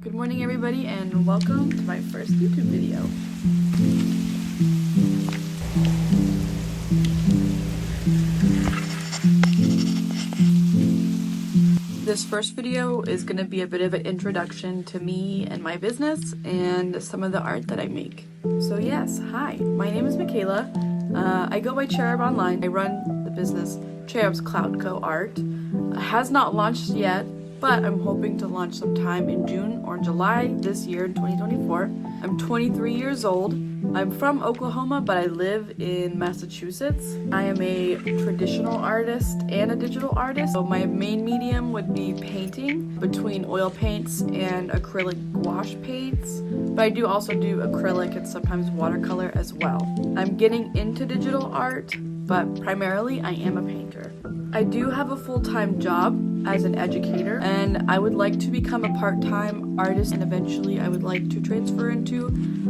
Good morning everybody and welcome to my first YouTube video. This first video is going to be a bit of an introduction to me and my business and some of the art that I make. So yes, hi, my name is Michaela. I go by Cherub online. I run the business Cherub's Cloud Co Art. It has not launched yet, but I'm hoping to launch sometime in June or July this year in 2024. I'm 23 years old. I'm from Oklahoma, but I live in Massachusetts. I am a traditional artist and a digital artist. So my main medium would be painting between oil paints and acrylic gouache paints. But I do also do acrylic and sometimes watercolor as well. I'm getting into digital art, but primarily I am a painter. I do have a full-time job as an educator, and I would like to become a part-time artist, and eventually I would like to transfer into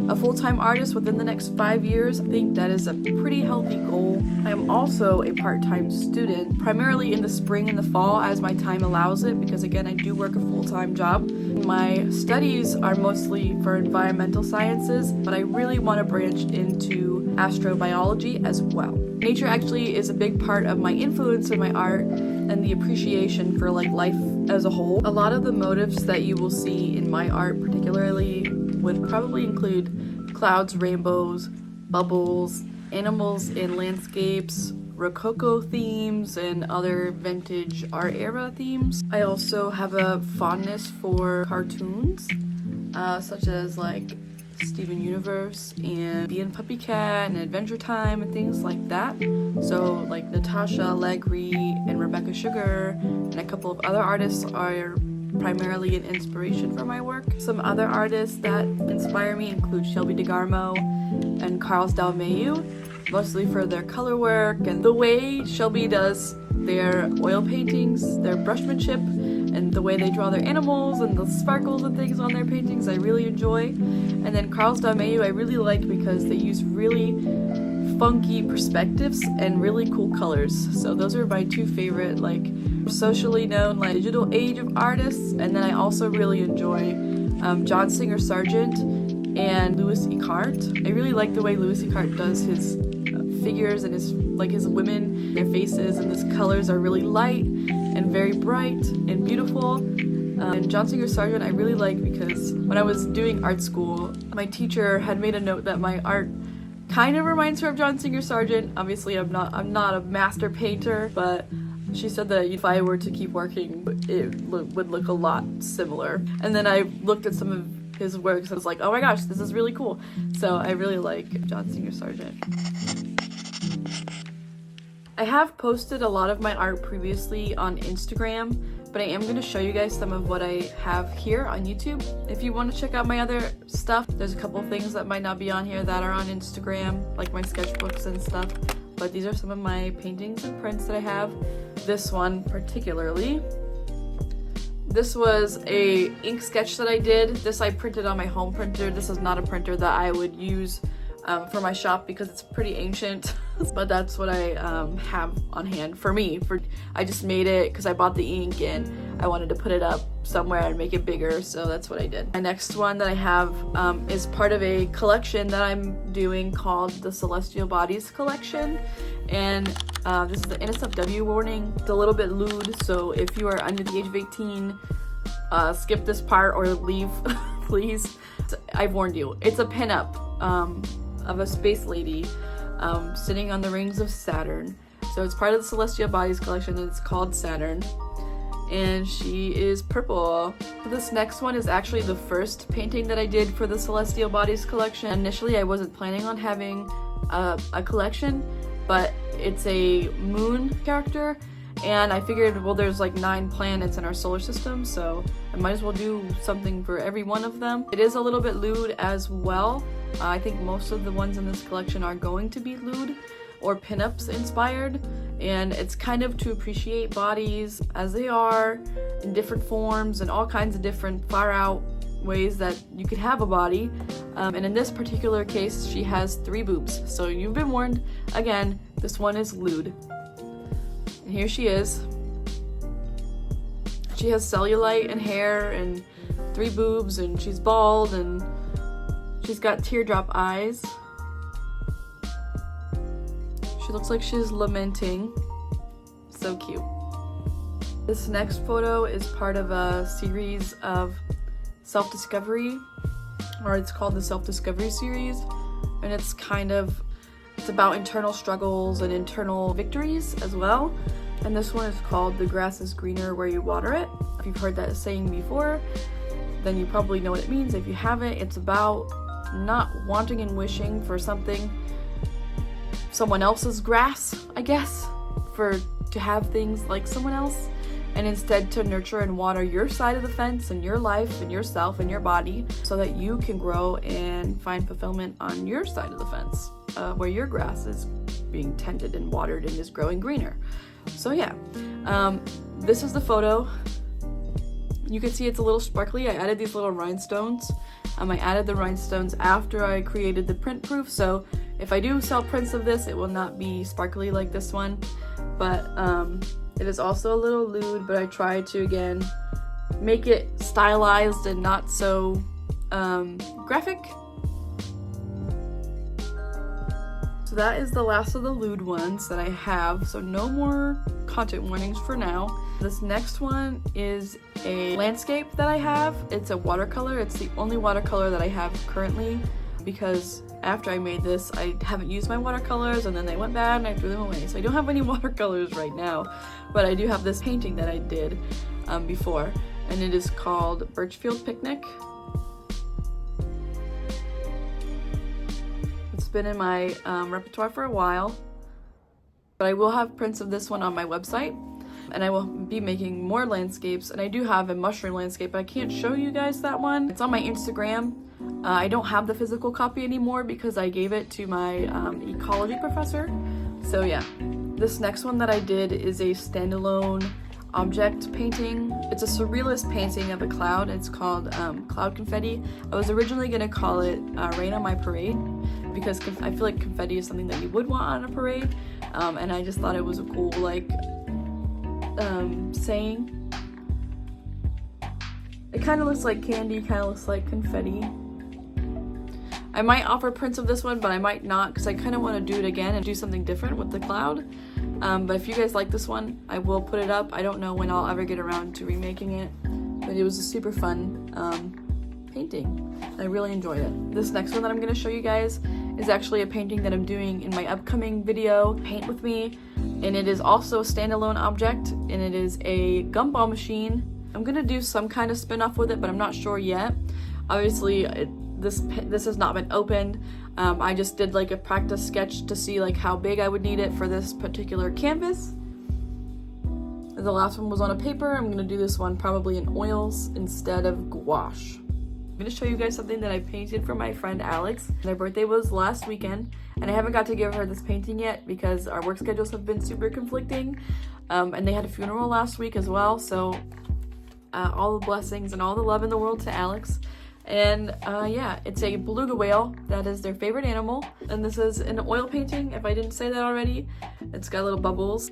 a full-time artist within the next 5 years. I think that is a pretty healthy goal. I am also a part-time student, primarily in the spring and the fall as my time allows it, because again, I do work a full-time job. My studies are mostly for environmental sciences, but I really want to branch into astrobiology as well. Nature actually is a big part of my influence in my art and the appreciation for life as a whole. A lot of the motifs that you will see in my art particularly would probably include clouds, rainbows, bubbles, animals in landscapes, Rococo themes, and other vintage art era themes. I also have a fondness for cartoons, such as Steven Universe and Bee and Puppy Cat and Adventure Time and things like that. So Natasha Allegri and Rebecca Sugar and a couple of other artists are primarily an inspiration for my work. Some other artists that inspire me include Shelby DeGarmo and Carlos Dalmayu, mostly for their color work and the way Shelby does their oil paintings, their brushmanship, and the way they draw their animals and the sparkles and things on their paintings I really enjoy. And then Carlos Dalmayu I really like because they use really funky perspectives and really cool colors. So those are my two favorite socially known digital age of artists. And then I also really enjoy John Singer Sargent and Louis Icart. I really like the way Louis Icart does his figures and his women, their faces, and his colors are really light and very bright and beautiful. And John Singer Sargent I really like because when I was doing art school, my teacher had made a note that my art kind of reminds her of John Singer Sargent. Obviously I'm not a master painter, but she said that if I were to keep working, it would look a lot similar. And then I looked at some of his works and I was like, oh my gosh, this is really cool. So I really like John Singer Sargent. I have posted a lot of my art previously on Instagram, but I am going to show you guys some of what I have here on YouTube. If you want to check out my other stuff, there's a couple things that might not be on here that are on Instagram, like my sketchbooks and stuff, but these are some of my paintings and prints that I have. This one particularly. This was a ink sketch that I did. This I printed on my home printer. This is not a printer that I would use for my shop because it's pretty ancient, but that's what I have on hand for me. I just made it because I bought the ink and I wanted to put it up somewhere and make it bigger, so that's what I did. My next one that I have is part of a collection that I'm doing called the Celestial Bodies collection, and this is the NSFW warning. It's a little bit lewd, so if you are under the age of 18, skip this part or leave, please. I've warned you. It's a pinup of a space lady sitting on the rings of Saturn. So it's part of the Celestial Bodies collection and it's called Saturn. And she is purple. This next one is actually the first painting that I did for the Celestial Bodies collection. Initially I wasn't planning on having a collection, but it's a moon character. And I figured, well, there's 9 planets in our solar system, so I might as well do something for every one of them. It is a little bit lewd as well. I think most of the ones in this collection are going to be lewd or pinups inspired, and it's kind of to appreciate bodies as they are in different forms and all kinds of different far out ways that you could have a body. And in this particular case, she has 3 boobs. So you've been warned. Again, this one is lewd. And here she is. She has cellulite and hair and 3 boobs, and she's bald, and she's got teardrop eyes. She looks like she's lamenting. So cute. This next photo is part of a series of self-discovery, or it's called the self-discovery series, and it's about internal struggles and internal victories as well. And this one is called "The Grass is Greener Where You Water It." If you've heard that saying before, then you probably know what it means. If you haven't, it's about not wanting and wishing for someone else's grass, I guess, to have things like someone else, and instead to nurture and water your side of the fence and your life and yourself and your body, so that you can grow and find fulfillment on your side of the fence, where your grass is being tended and watered and is growing greener. So yeah, this is the photo. You can see it's a little sparkly. I added these little rhinestones. I added the rhinestones after I created the print proof, so if I do sell prints of this, it will not be sparkly like this one. But it is also a little lewd, but I tried to, again, make it stylized and not so graphic. So that is the last of the lewd ones that I have, so no more content warnings for now. This next one is a landscape that I have. It's a watercolor. It's the only watercolor that I have currently, because after I made this, I haven't used my watercolors, and then they went bad and I threw them away. So I don't have any watercolors right now, but I do have this painting that I did before, and it is called Birchfield Picnic. It's been in my repertoire for a while, but I will have prints of this one on my website, and I will be making more landscapes. And I do have a mushroom landscape, but I can't show you guys that one. It's on my Instagram. I don't have the physical copy anymore because I gave it to my ecology professor. So yeah, this next one that I did is a standalone object painting. It's a surrealist painting of a cloud. It's called Cloud Confetti. I was originally going to call it Rain on My Parade, because I feel like confetti is something that you would want on a parade, and I just thought it was a cool saying. It kind of looks like candy, kind of looks like confetti. I might offer prints of this one, but I might not, because I kind of want to do it again and do something different with the cloud. But if you guys like this one, I will put it up. I don't know when I'll ever get around to remaking it, but it was a super fun painting. I really enjoyed it. This next one that I'm going to show you guys is actually a painting that I'm doing in my upcoming video, Paint With Me, and it is also a standalone object, and it is a gumball machine. I'm going to do some kind of spin-off with it, but I'm not sure yet. Obviously, this has not been opened. I just did like a practice sketch to see like how big I would need it for this particular canvas. The last one was on a paper. I'm going to do this one probably in oils instead of gouache. I'm going to show you guys something that I painted for my friend Alex. Their birthday was last weekend, and I haven't got to give her this painting yet because our work schedules have been super conflicting, and they had a funeral last week as well, so all the blessings and all the love in the world to Alex. And yeah, it's a beluga whale. That is their favorite animal, and this is an oil painting, if I didn't say that already. It's got little bubbles.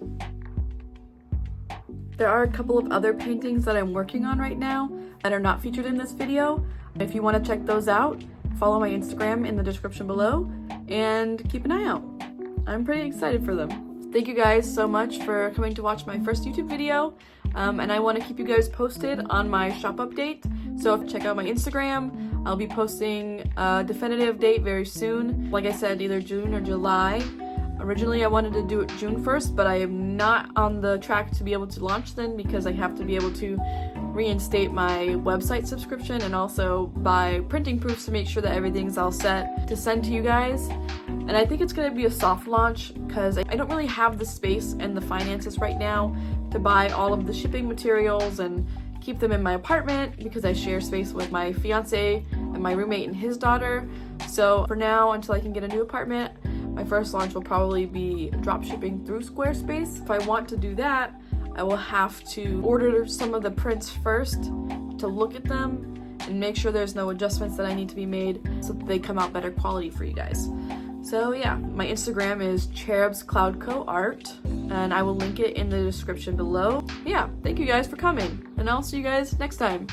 There are a couple of other paintings that I'm working on right now that are not featured in this video. If you want to check those out, follow my Instagram in the description below and keep an eye out. I'm pretty excited for them. Thank you guys so much for coming to watch my first YouTube video, and I want to keep you guys posted on my shop update. So check out my Instagram. I'll be posting a definitive date very soon. Like I said, either June or July. Originally I wanted to do it June 1st, but I am not on the track to be able to launch then because I have to be able to reinstate my website subscription and also buy printing proofs to make sure that everything's all set to send to you guys. And I think it's going to be a soft launch because I don't really have the space and the finances right now to buy all of the shipping materials and keep them in my apartment because I share space with my fiance and my roommate and his daughter. So for now, until I can get a new apartment, my first launch will probably be drop shipping through Squarespace. If I want to do that, I will have to order some of the prints first to look at them and make sure there's no adjustments that I need to be made so that they come out better quality for you guys. So yeah, my Instagram is cherubscloudcoart, and I will link it in the description below. Yeah, thank you guys for coming, and I'll see you guys next time.